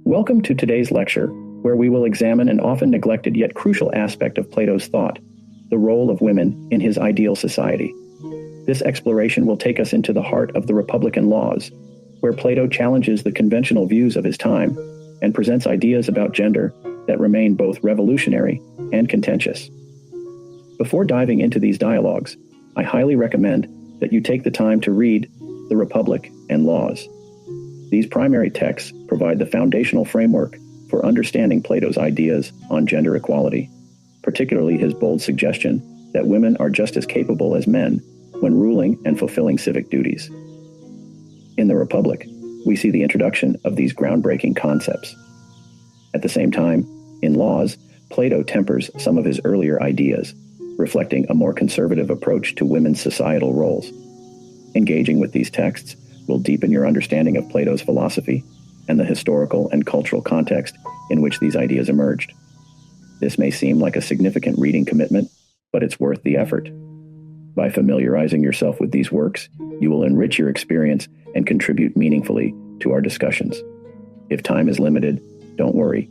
Welcome to today's lecture, where we will examine an often neglected yet crucial aspect of Plato's thought, the role of women in his ideal society. This exploration will take us into the heart of the Republican laws, where Plato challenges the conventional views of his time and presents ideas about gender that remain both revolutionary and contentious. Before diving into these dialogues, I highly recommend that you take the time to read The Republic and Laws. These primary texts provide the foundational framework for understanding Plato's ideas on gender equality, particularly his bold suggestion that women are just as capable as men when ruling and fulfilling civic duties. In The Republic, we see the introduction of these groundbreaking concepts. At the same time, in Laws, Plato tempers some of his earlier ideas, reflecting a more conservative approach to women's societal roles. Engaging with these texts will deepen your understanding of Plato's philosophy and the historical and cultural context in which these ideas emerged. This may seem like a significant reading commitment, but it's worth the effort. By familiarizing yourself with these works, you will enrich your experience and contribute meaningfully to our discussions. If time is limited, don't worry.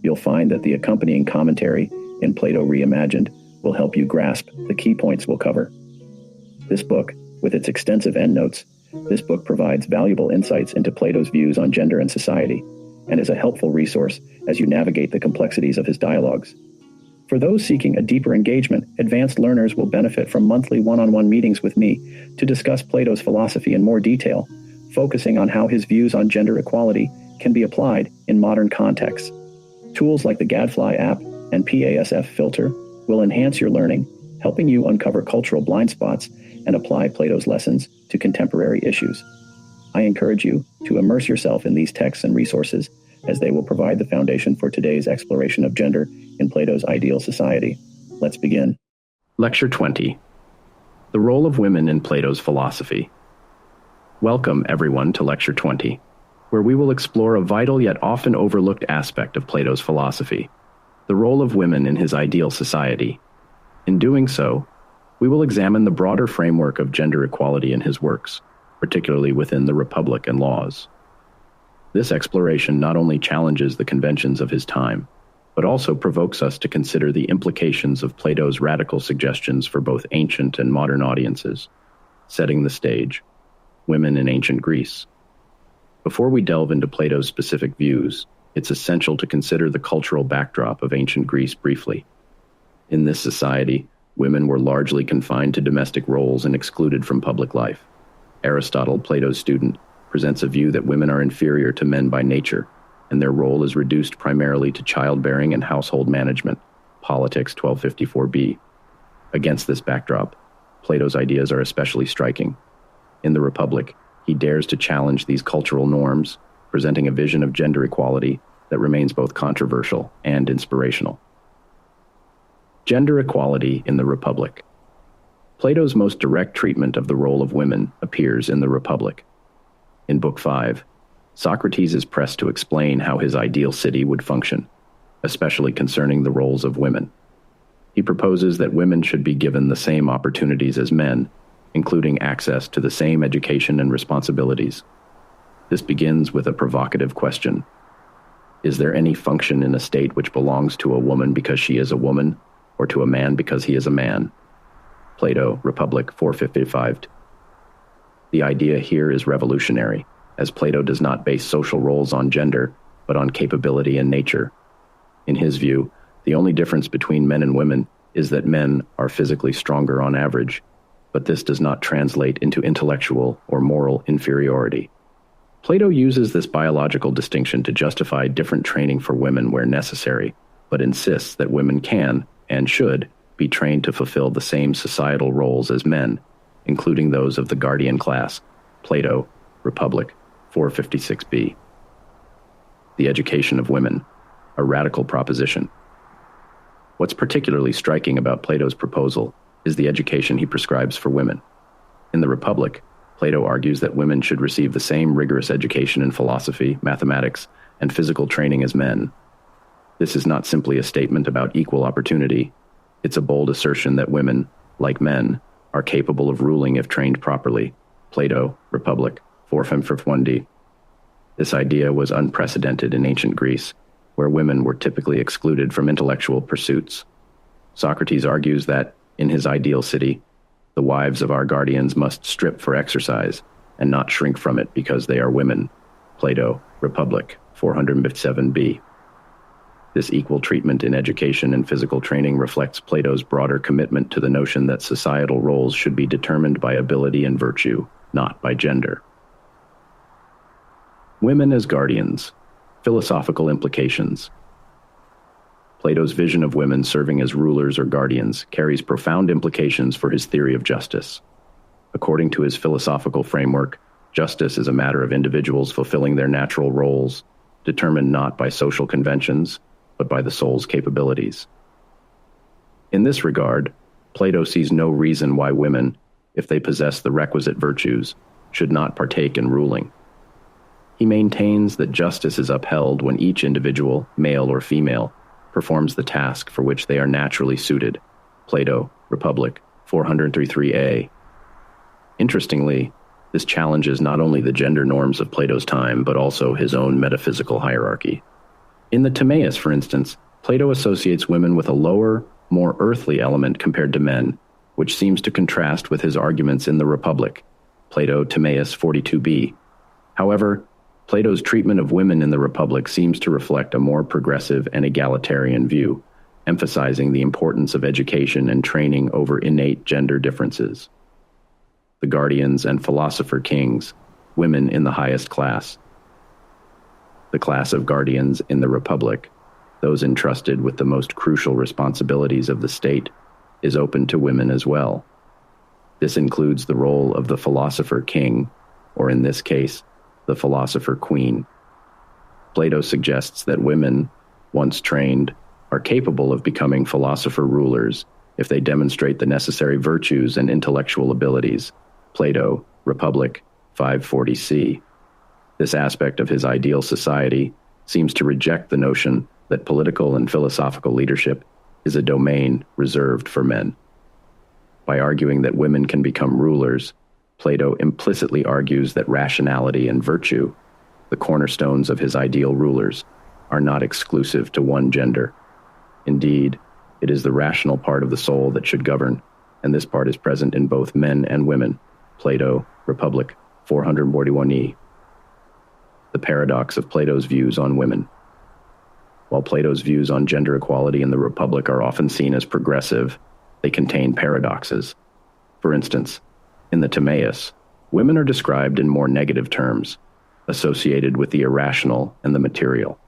You'll find that the accompanying commentary in Plato Reimagined will help you grasp the key points we'll cover. This book, with its extensive endnotes, provides valuable insights into Plato's views on gender and society, and is a helpful resource as you navigate the complexities of his dialogues. For those seeking a deeper engagement, advanced learners will benefit from monthly one-on-one meetings with me to discuss Plato's philosophy in more detail, focusing on how his views on gender equality can be applied in modern contexts. Tools like the Gadfly app and PASF filter will enhance your learning, helping you uncover cultural blind spots and apply Plato's lessons to contemporary issues. I encourage you to immerse yourself in these texts and resources, as they will provide the foundation for today's exploration of gender in Plato's ideal society. Let's begin. Lecture 20. The Role of Women in Plato's Philosophy. Welcome, everyone, to Lecture 20, where we will explore a vital yet often overlooked aspect of Plato's philosophy, the role of women in his ideal society. In doing so, we will examine the broader framework of gender equality in his works, particularly within the Republic and Laws. This exploration not only challenges the conventions of his time, but also provokes us to consider the implications of Plato's radical suggestions for both ancient and modern audiences. Setting the stage: women in ancient Greece. Before we delve into Plato's specific views, it's essential to consider the cultural backdrop of ancient Greece briefly. In this society, women were largely confined to domestic roles and excluded from public life. Aristotle, Plato's student, presents a view that women are inferior to men by nature, and their role is reduced primarily to childbearing and household management, Politics 1254b. Against this backdrop, Plato's ideas are especially striking. In the Republic, he dares to challenge these cultural norms, presenting a vision of gender equality that remains both controversial and inspirational. Gender equality in the Republic. Plato's most direct treatment of the role of women appears in the Republic. In Book 5, Socrates is pressed to explain how his ideal city would function, especially concerning the roles of women. He proposes that women should be given the same opportunities as men, including access to the same education and responsibilities. This begins with a provocative question. Is there any function in a state which belongs to a woman because she is a woman, or to a man because he is a man? Plato, Republic 455. The idea here is revolutionary, as Plato does not base social roles on gender, but on capability and nature. In his view, the only difference between men and women is that men are physically stronger on average, but this does not translate into intellectual or moral inferiority. Plato uses this biological distinction to justify different training for women where necessary, but insists that women can, and should, be trained to fulfill the same societal roles as men, including those of the guardian class. Plato, Republic 456b. The education of women, a radical proposition. What's particularly striking about Plato's proposal is the education he prescribes for women. In the Republic, Plato argues that women should receive the same rigorous education in philosophy, mathematics, and physical training as men. This is not simply a statement about equal opportunity. It's a bold assertion that women, like men, are capable of ruling if trained properly, Plato, Republic, 451d. This idea was unprecedented in ancient Greece, where women were typically excluded from intellectual pursuits. Socrates argues that, in his ideal city, the wives of our guardians must strip for exercise and not shrink from it because they are women. Plato, Republic, 457b. This equal treatment in education and physical training reflects Plato's broader commitment to the notion that societal roles should be determined by ability and virtue, not by gender. Women as guardians. Philosophical implications. Plato's vision of women serving as rulers or guardians carries profound implications for his theory of justice. According to his philosophical framework, justice is a matter of individuals fulfilling their natural roles, determined not by social conventions, but by the soul's capabilities. In this regard, Plato sees no reason why women, if they possess the requisite virtues, should not partake in ruling. He maintains that justice is upheld when each individual, male or female, performs the task for which they are naturally suited. Plato, Republic, 433a. Interestingly, this challenges not only the gender norms of Plato's time, but also his own metaphysical hierarchy. In the Timaeus, for instance, Plato associates women with a lower, more earthly element compared to men, which seems to contrast with his arguments in the Republic. Plato, Timaeus 42b. However, Plato's treatment of women in the Republic seems to reflect a more progressive and egalitarian view, emphasizing the importance of education and training over innate gender differences. The guardians and philosopher kings, women in the highest class. The class of guardians in the Republic, those entrusted with the most crucial responsibilities of the state, is open to women as well. This includes the role of the philosopher king, or in this case, the philosopher queen. Plato suggests that women, once trained, are capable of becoming philosopher rulers if they demonstrate the necessary virtues and intellectual abilities. Plato, Republic, 540c. This aspect of his ideal society seems to reject the notion that political and philosophical leadership is a domain reserved for men. By arguing that women can become rulers, Plato implicitly argues that rationality and virtue, the cornerstones of his ideal rulers, are not exclusive to one gender. Indeed, it is the rational part of the soul that should govern, and this part is present in both men and women. Plato, Republic, 441e. The paradox of Plato's views on women. While Plato's views on gender equality in the Republic are often seen as progressive, they contain paradoxes. For instance, in the Timaeus, women are described in more negative terms, associated with the irrational and the material.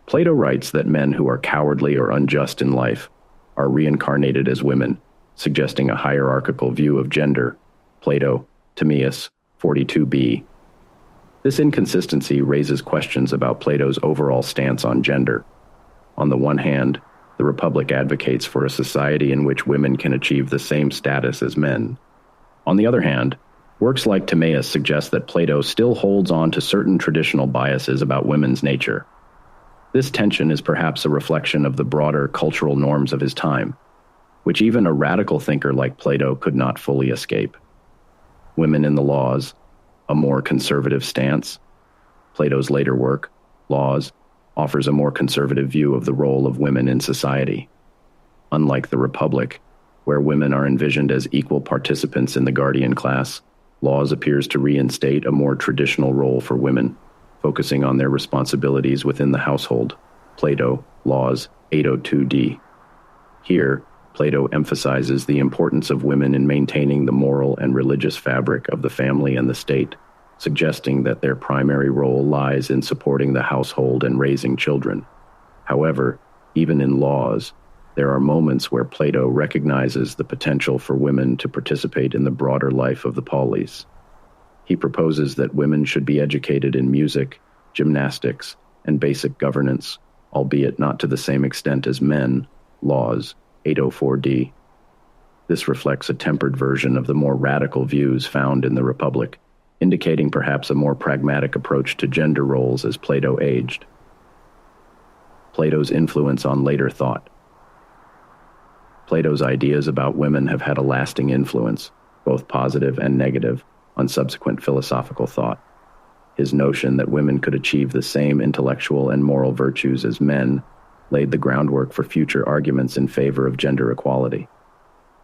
Plato writes that men who are cowardly or unjust in life are reincarnated as women, suggesting a hierarchical view of gender. Plato, Timaeus, 42b. This inconsistency raises questions about Plato's overall stance on gender. On the one hand, the Republic advocates for a society in which women can achieve the same status as men. On the other hand, works like Timaeus suggest that Plato still holds on to certain traditional biases about women's nature. This tension is perhaps a reflection of the broader cultural norms of his time, which even a radical thinker like Plato could not fully escape. Women in the Laws, a more conservative stance. Plato's later work, Laws, offers a more conservative view of the role of women in society. Unlike the Republic, where women are envisioned as equal participants in the guardian class, Laws appears to reinstate a more traditional role for women, focusing on their responsibilities within the household. Plato, Laws, 802d. Here, Plato emphasizes the importance of women in maintaining the moral and religious fabric of the family and the state, suggesting that their primary role lies in supporting the household and raising children. However, even in Laws, there are moments where Plato recognizes the potential for women to participate in the broader life of the polis. He proposes that women should be educated in music, gymnastics, and basic governance, albeit not to the same extent as men. Laws, 804d. This reflects a tempered version of the more radical views found in the Republic, indicating perhaps a more pragmatic approach to gender roles as Plato aged. Plato's influence on later thought. Plato's ideas about women have had a lasting influence, both positive and negative, on subsequent philosophical thought. His notion that women could achieve the same intellectual and moral virtues as men laid the groundwork for future arguments in favor of gender equality.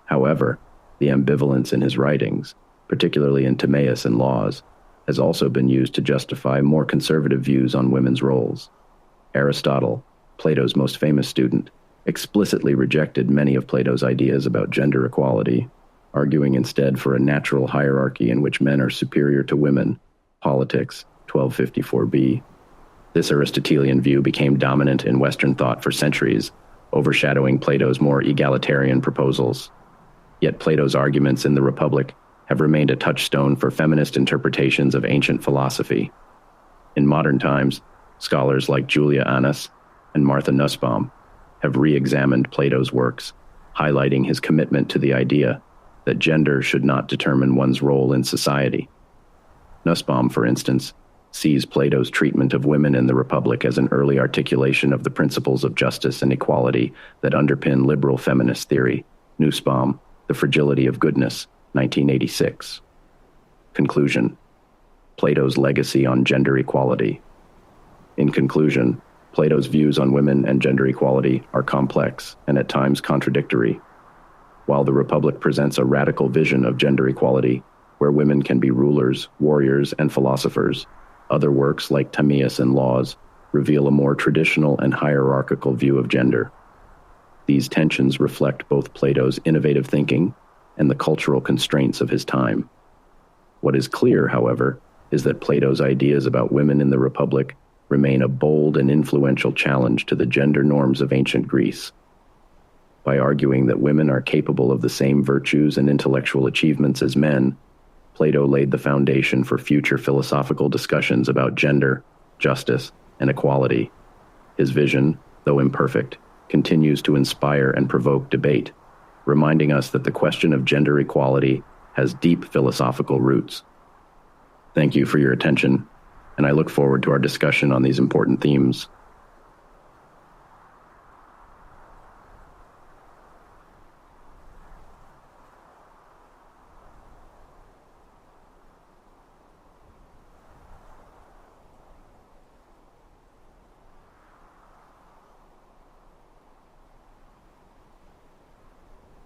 However, the ambivalence in his writings, particularly in Timaeus and Laws, has also been used to justify more conservative views on women's roles. Aristotle, Plato's most famous student, explicitly rejected many of Plato's ideas about gender equality, arguing instead for a natural hierarchy in which men are superior to women, Politics, 1254b. This Aristotelian view became dominant in Western thought for centuries, overshadowing Plato's more egalitarian proposals. Yet Plato's arguments in the Republic have remained a touchstone for feminist interpretations of ancient philosophy. In modern times, scholars like Julia Annas and Martha Nussbaum have re-examined Plato's works, highlighting his commitment to the idea that gender should not determine one's role in society. Nussbaum, for instance, sees Plato's treatment of women in the Republic as an early articulation of the principles of justice and equality that underpin liberal feminist theory. Nussbaum, The Fragility of Goodness, 1986. Conclusion: Plato's legacy on gender equality. In conclusion, Plato's views on women and gender equality are complex and at times contradictory. While the Republic presents a radical vision of gender equality, where women can be rulers, warriors, and philosophers, other works like Timaeus and Laws reveal a more traditional and hierarchical view of gender. These tensions reflect both Plato's innovative thinking and the cultural constraints of his time. What is clear, however, is that Plato's ideas about women in the Republic remain a bold and influential challenge to the gender norms of ancient Greece. By arguing that women are capable of the same virtues and intellectual achievements as men, Plato laid the foundation for future philosophical discussions about gender, justice, and equality. His vision, though imperfect, continues to inspire and provoke debate, reminding us that the question of gender equality has deep philosophical roots. Thank you for your attention, and I look forward to our discussion on these important themes.